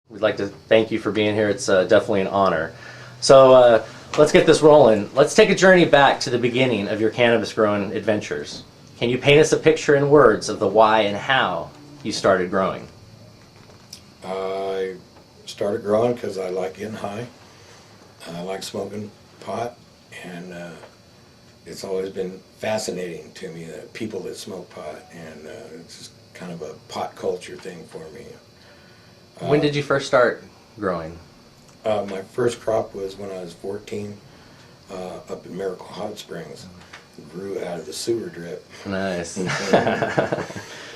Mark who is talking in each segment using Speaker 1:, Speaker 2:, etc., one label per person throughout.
Speaker 1: We'd like to thank you for being here. It's definitely an honor. So let's get this rolling. Let's take a journey back to the beginning of your cannabis growing adventures. Can you paint us a picture in words of the why and how you started growing?
Speaker 2: I started growing because I like getting high. I like smoking pot, and it's always been fascinating to me that people that smoke pot, and it's just kind of a pot culture thing for me.
Speaker 1: When did you first start growing?
Speaker 2: My first crop was when I was 14, up in Miracle Hot Springs. Grew out of the sewer drip.
Speaker 1: Nice.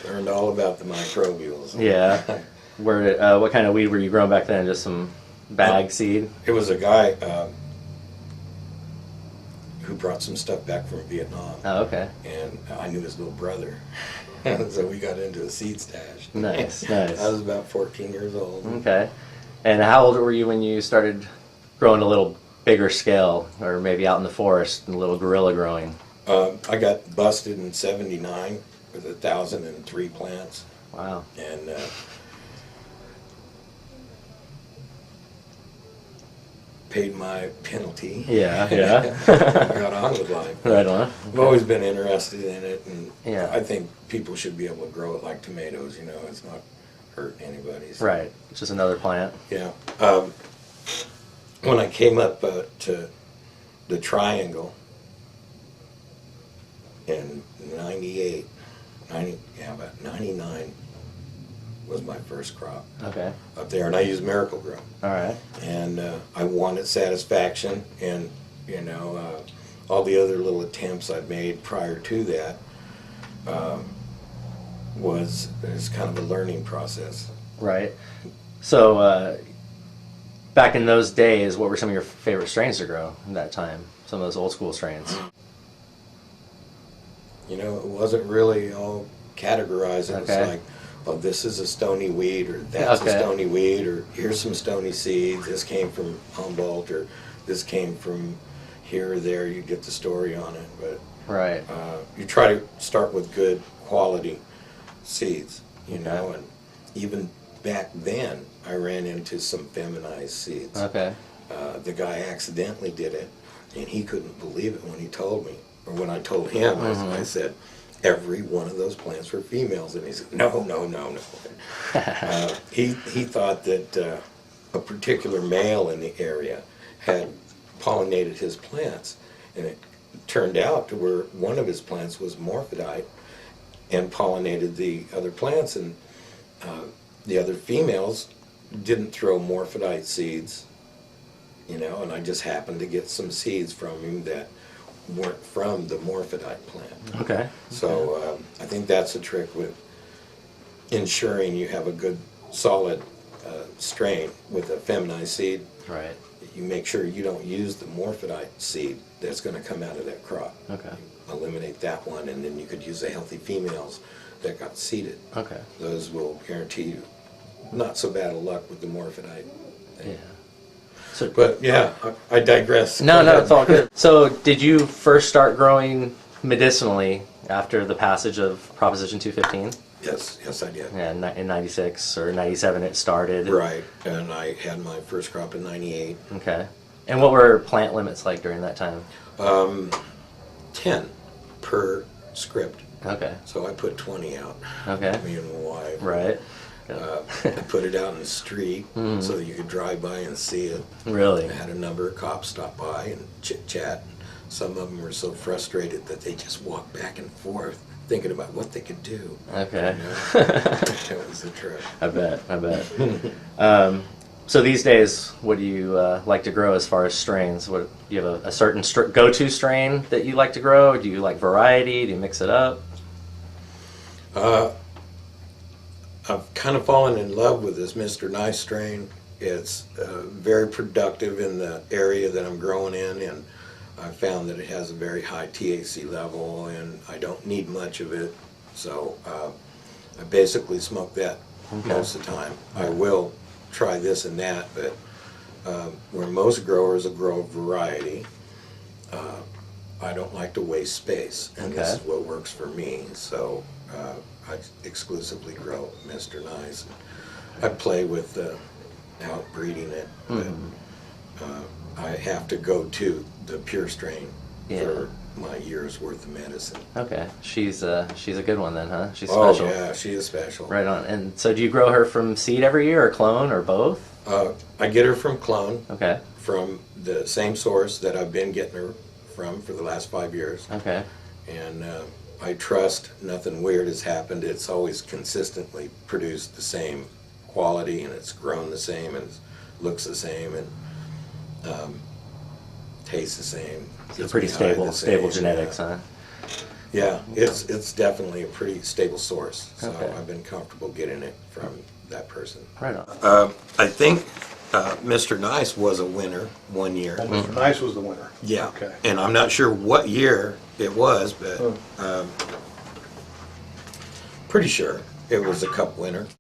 Speaker 2: Learned all about the microbials.
Speaker 1: Yeah. What kind of weed were you growing back then? Just some bag seed?
Speaker 2: It was a guy who brought some stuff back from Vietnam.
Speaker 1: Oh, okay.
Speaker 2: And I knew his little brother. So we got into a seed stash.
Speaker 1: Nice, nice.
Speaker 2: I was about 14 years old.
Speaker 1: Okay. And how old were you when you started growing a little bigger scale, or maybe out in the forest, a little guerrilla growing?
Speaker 2: I got busted in '79 with 1,003 plants.
Speaker 1: Wow.
Speaker 2: And paid my penalty.
Speaker 1: Yeah, yeah.
Speaker 2: Got on with life.
Speaker 1: Right on.
Speaker 2: I've always been interested in it, and
Speaker 1: Yeah.
Speaker 2: I think people should be able to grow it like tomatoes. You know, it's not hurting anybody. So.
Speaker 1: Right. It's just another plant.
Speaker 2: Yeah. When I came up to the Triangle in about 99 was my first crop.
Speaker 1: Okay.
Speaker 2: Up there, and I used Miracle Grow.
Speaker 1: All right.
Speaker 2: And I wanted satisfaction, and you know, all the other little attempts I'd made prior to that was kind of a learning process.
Speaker 1: Right. So back in those days, what were some of your favorite strains to grow at that time? Some of those old school strains.
Speaker 2: You know, it wasn't really all categorized. It
Speaker 1: Okay.
Speaker 2: was like, oh, this is a stony weed, or that's
Speaker 1: Okay.
Speaker 2: a stony weed, or here's some stony seeds. This came from Humboldt, or this came from here or there. You get the story on it, but
Speaker 1: Right.
Speaker 2: you try to start with good quality seeds, you know. And even back then, I ran into some feminized seeds.
Speaker 1: Okay.
Speaker 2: The guy accidentally did it, and he couldn't believe it when he told me, or when I told him. I said, every one of those plants were females, and he said, no. He thought that a particular male in the area had pollinated his plants, and it turned out to where one of his plants was morphodite and pollinated the other plants, and the other females didn't throw morphodite seeds, you know, and I just happened to get some seeds from him that weren't from the morphodite plant.
Speaker 1: Okay.
Speaker 2: So I think that's a trick with ensuring you have a good solid strain with a feminized seed.
Speaker 1: Right.
Speaker 2: You make sure you don't use the morphodite seed that's going to come out of that crop.
Speaker 1: Okay.
Speaker 2: Eliminate that one, and then you could use the healthy females that got seeded.
Speaker 1: Okay.
Speaker 2: Those will guarantee you not so bad of luck with the morphodite thing.
Speaker 1: Yeah. So,
Speaker 2: But yeah, I digress.
Speaker 1: no, it's all good. So, did you first start growing medicinally after the passage of Proposition 215?
Speaker 2: Yes, I did.
Speaker 1: Yeah, in 96 or 97 it started.
Speaker 2: Right, and I had my first crop in '98.
Speaker 1: Okay. And what were plant limits like during that time?
Speaker 2: 10 per script.
Speaker 1: Okay.
Speaker 2: So I put 20 out.
Speaker 1: Okay.
Speaker 2: Me and my wife.
Speaker 1: Right.
Speaker 2: I put it out in the street so that you could drive by and see it.
Speaker 1: Really?
Speaker 2: I had a number of cops stop by and chit-chat. Some of them were so frustrated that they just walked back and forth thinking about what they could do.
Speaker 1: Okay.
Speaker 2: You know? That was a trip.
Speaker 1: I bet. So these days, what do you like to grow as far as strains? What do you have a certain go-to strain that you like to grow? Do you like variety? Do you mix it up?
Speaker 2: I've kind of fallen in love with this Mr. Nice strain. It's very productive in the area that I'm growing in, and I found that it has a very high THC level, and I don't need much of it. So I basically smoke that most of the time. I will try this and that, but where most growers will grow variety, I don't like to waste space, and this is what works for me. So I exclusively grow Mr. Nice. I play with outbreeding it. But I have to go to the pure strain for my year's worth of medicine.
Speaker 1: Okay, she's a good one then, huh? She's
Speaker 2: Oh
Speaker 1: special.
Speaker 2: yeah, she is special.
Speaker 1: Right on. And so, do you grow her from seed every year, or clone, or both?
Speaker 2: I get her from clone.
Speaker 1: Okay.
Speaker 2: From the same source that I've been getting her from for the last 5 years.
Speaker 1: Okay.
Speaker 2: And I trust nothing weird has happened. It's always consistently produced the same quality, and it's grown the same, and looks the same, and tastes the same.
Speaker 1: So pretty stable genetics, huh?
Speaker 2: Yeah, it's definitely a pretty stable source. So
Speaker 1: Okay.
Speaker 2: I've been comfortable getting it from that person.
Speaker 1: Right on.
Speaker 2: I think Mr. Nice was a winner one year.
Speaker 3: Oh, Mr. Nice was the winner.
Speaker 2: Yeah.
Speaker 3: Okay.
Speaker 2: And I'm not sure what year it was, but pretty sure it was a cup winner.